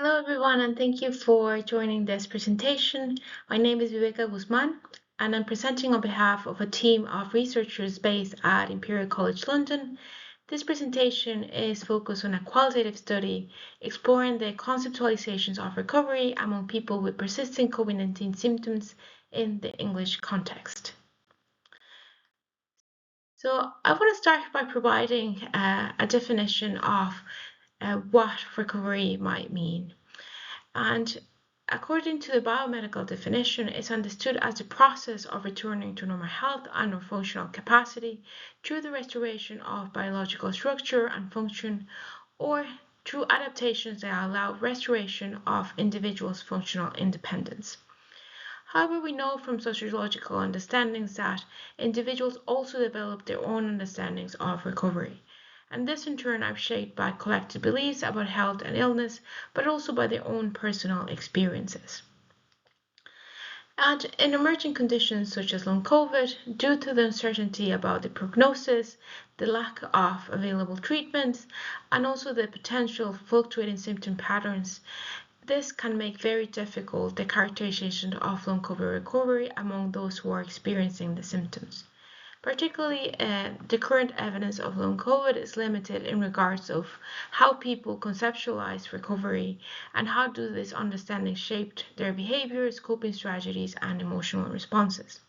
Hello everyone, and thank you for joining this presentation. My name is Viveka Guzman, and I'm presenting on behalf of a team of researchers based at Imperial College London. This presentation is focused on a qualitative study exploring the conceptualizations of recovery among people with persistent COVID-19 symptoms in the English context. So I want to start by providing a definition of what recovery might mean. And according to the biomedical definition, it's understood as the process of returning to normal health and functional capacity through the restoration of biological structure and function, or through adaptations that allow restoration of individuals' functional independence. However, we know from sociological understandings that individuals also develop their own understandings of recovery. And this in turn are shaped by collective beliefs about health and illness, but also by their own personal experiences. And in emerging conditions such as long COVID, due to the uncertainty about the prognosis, the lack of available treatments, and also the potential fluctuating symptom patterns, this can make very difficult the characterization of long COVID recovery among those who are experiencing the symptoms. Particularly, the current evidence of long COVID is limited in regards of how people conceptualize recovery and how do this understanding shaped their behaviors, coping strategies, and emotional responses.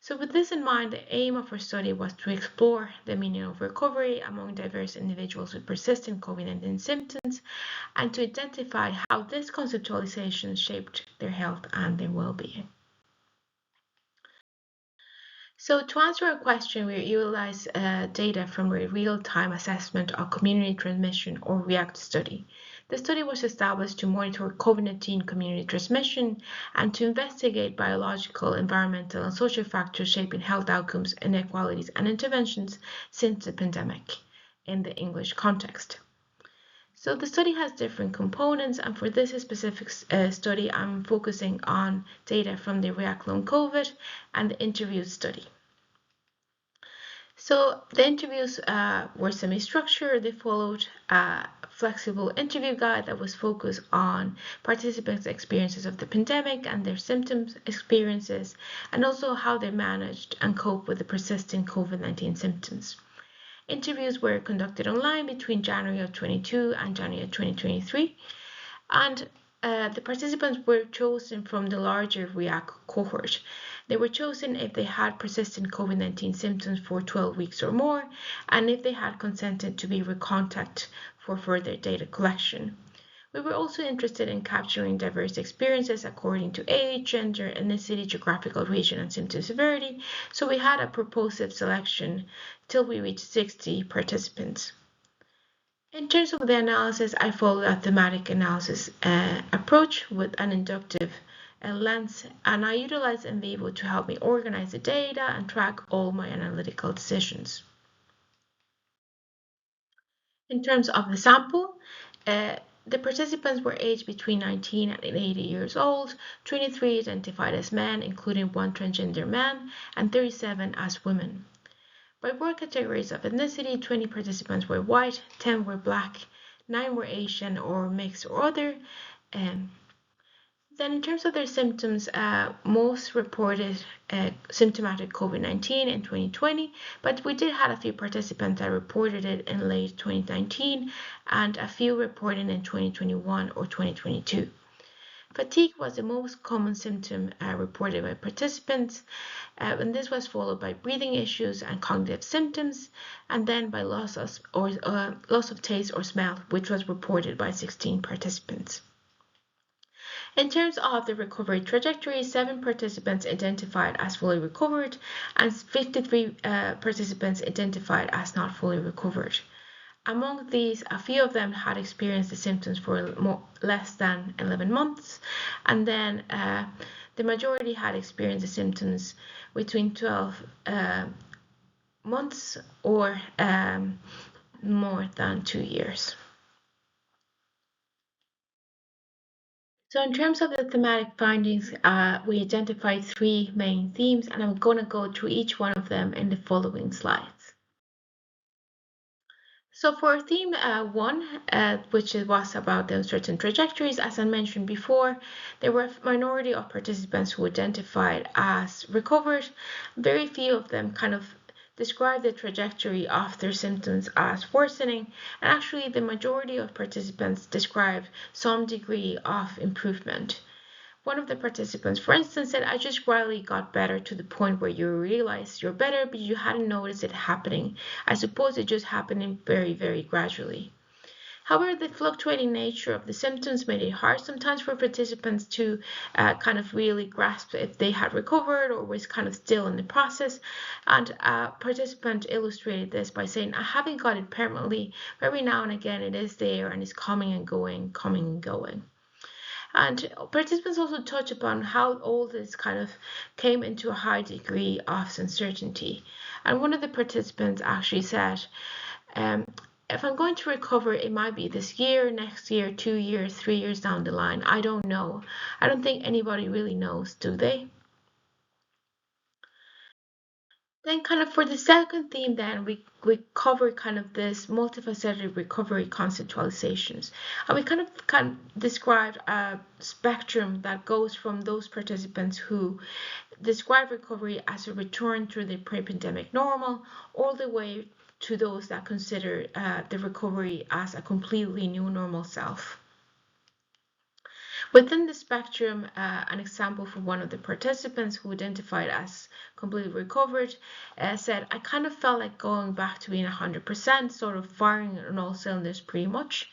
So with this in mind, the aim of our study was to explore the meaning of recovery among diverse individuals with persistent COVID-19 symptoms and to identify how this conceptualization shaped their health and their well-being. So to answer our question, we utilize data from a real-time assessment of community transmission or REACT study. The study was established to monitor COVID-19 community transmission and to investigate biological, environmental, and social factors shaping health outcomes, inequalities, and interventions since the pandemic in the English context. So the study has different components, and for this specific study, I'm focusing on data from the REACT Long COVID and the interview study. So the interviews were semi-structured. They followed a flexible interview guide that was focused on participants' experiences of the pandemic and their symptoms experiences, and also how they managed and coped with the persisting COVID-19 symptoms. Interviews were conducted online between January of 2022 and January of 2023, and the participants were chosen from the larger REACT cohort. They were chosen if they had persistent COVID-19 symptoms for 12 weeks or more, and if they had consented to be recontacted for further data collection. We were also interested in capturing diverse experiences according to age, gender, ethnicity, geographical region, and symptom severity, so we had a proportive selection till we reached 60 participants. In terms of the analysis, I followed a thematic analysis approach with an inductive lens, and I utilized in vivo to help me organize the data and track all my analytical decisions. In terms of the sample, the participants were aged between 19 and 80 years old, 23 identified as men, including one transgender man, and 37 as women. By work categories of ethnicity, 20 participants were white, 10 were black, 9 were Asian or mixed or other. Then in terms of their symptoms, most reported symptomatic COVID-19 in 2020, but we did have a few participants that reported it in late 2019 and a few reported in 2021 or 2022. Fatigue was the most common symptom reported by participants, and this was followed by breathing issues and cognitive symptoms, and then by loss of taste or smell, which was reported by 16 participants. In terms of the recovery trajectory, 7 participants identified as fully recovered and 53 participants identified as not fully recovered. Among these, a few of them had experienced the symptoms for less than 11 months, and then the majority had experienced the symptoms between 12 months or more than 2 years. So in terms of the thematic findings, we identified 3 main themes, and I'm going to go through each one of them in the following slides. So for theme one, which was about the uncertain trajectories, as I mentioned before, there were a minority of participants who identified as recovered. Very few of them kind of described the trajectory of their symptoms as worsening, and actually the majority of participants described some degree of improvement. One of the participants, for instance, said, I just gradually got better to the point where you realize you're better, but you hadn't noticed it happening. I suppose it just happening very, very gradually. However, the fluctuating nature of the symptoms made it hard sometimes for participants to kind of really grasp if they had recovered or was kind of still in the process. And a participant illustrated this by saying, I haven't got it permanently, but every now and again it is there and it's coming and going, coming and going. And participants also touch upon how all this kind of came into a high degree of uncertainty. And one of the participants actually said, um, if I'm going to recover, it might be this year, next year, 2 years, 3 years down the line. I don't know. I don't think anybody really knows, do they? Then kind of for the second theme, then we cover kind of this multifaceted recovery conceptualizations. And we kind of described a spectrum that goes from those participants who describe recovery as a return to the pre-pandemic normal, all the way to those that consider the recovery as a completely new normal self. Within the spectrum, an example from one of the participants who identified as completely recovered said, I kind of felt like going back to being 100%, sort of firing on all cylinders pretty much.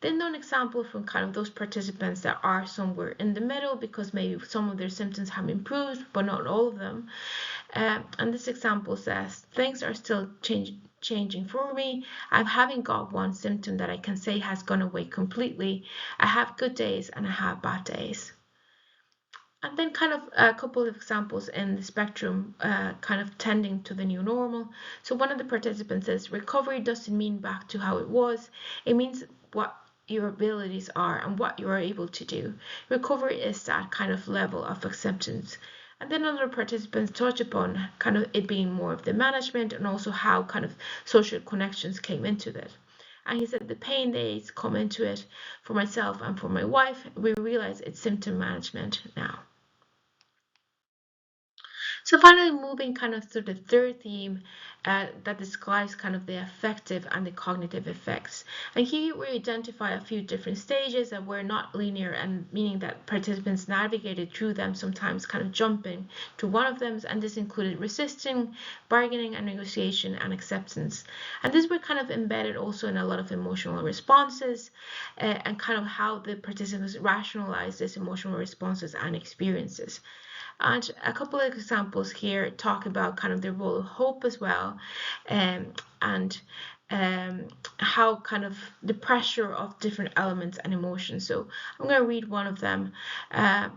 Then an example from kind of those participants that are somewhere in the middle because maybe some of their symptoms have improved, but not all of them. And this example says, things are still changing for me. I haven't got one symptom that I can say has gone away completely. I have good days and I have bad days. And then kind of a couple of examples in the spectrum kind of tending to the new normal. So one of the participants says, recovery doesn't mean back to how it was. It means what your abilities are and what you are able to do. Recovery is that kind of level of acceptance. And then other participants touch upon kind of it being more of the management and also how kind of social connections came into it. And he said the pain days come into it for myself and for my wife. We realize it's symptom management now. So finally, moving kind of through the third theme that describes kind of the affective and the cognitive effects. And here we identify a few different stages that were not linear, and meaning that participants navigated through them, sometimes kind of jumping to one of them. And this included resisting, bargaining, and negotiation and acceptance. And these were kind of embedded also in a lot of emotional responses and kind of how the participants rationalize these emotional responses and experiences. And a couple of examples here talk about kind of the role of hope as well, and how kind of the pressure of different elements and emotions. So I'm going to read one of them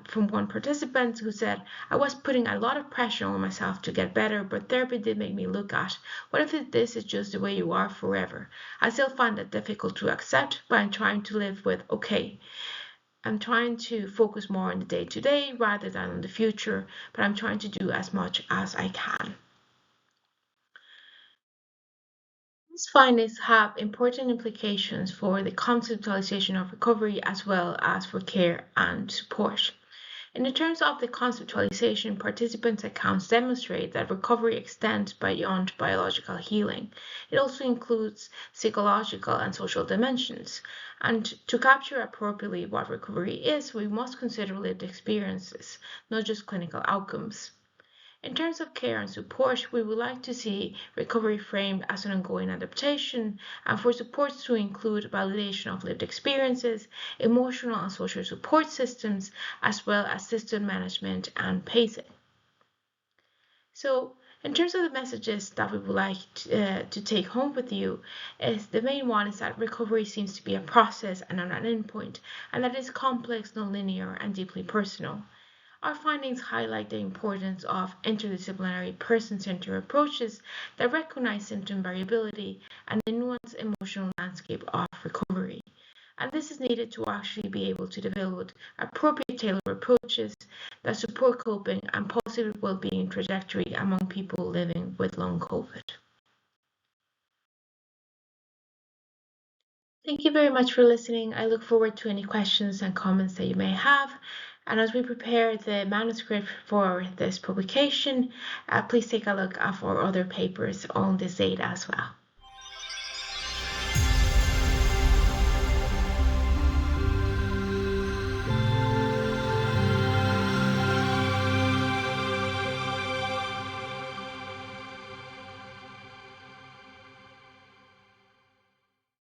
from one participant who said, I was putting a lot of pressure on myself to get better, but therapy did make me look at, what if this is just the way you are forever? I still find that difficult to accept, but I'm trying to live with, okay. I'm trying to focus more on the day to day rather than on the future, but I'm trying to do as much as I can. These findings have important implications for the conceptualization of recovery as well as for care and support. In the terms of the conceptualization, participants' accounts demonstrate that recovery extends beyond biological healing. It also includes psychological and social dimensions. And to capture appropriately what recovery is, we must consider lived experiences, not just clinical outcomes. In terms of care and support, we would like to see recovery framed as an ongoing adaptation, and for supports to include validation of lived experiences, emotional and social support systems, as well as system management and pacing. So, in terms of the messages that we would like to take home with you, is the main one is that recovery seems to be a process and not an endpoint, and that is complex, non-linear, and deeply personal. Our findings highlight the importance of interdisciplinary person-centered approaches that recognize symptom variability and the nuanced emotional landscape of recovery. And this is needed to actually be able to develop appropriate tailored approaches that support coping and positive well-being trajectory among people living with long COVID. Thank you very much for listening. I look forward to any questions and comments that you may have. And as we prepare the manuscript for this publication, please take a look at our other papers on this data as well.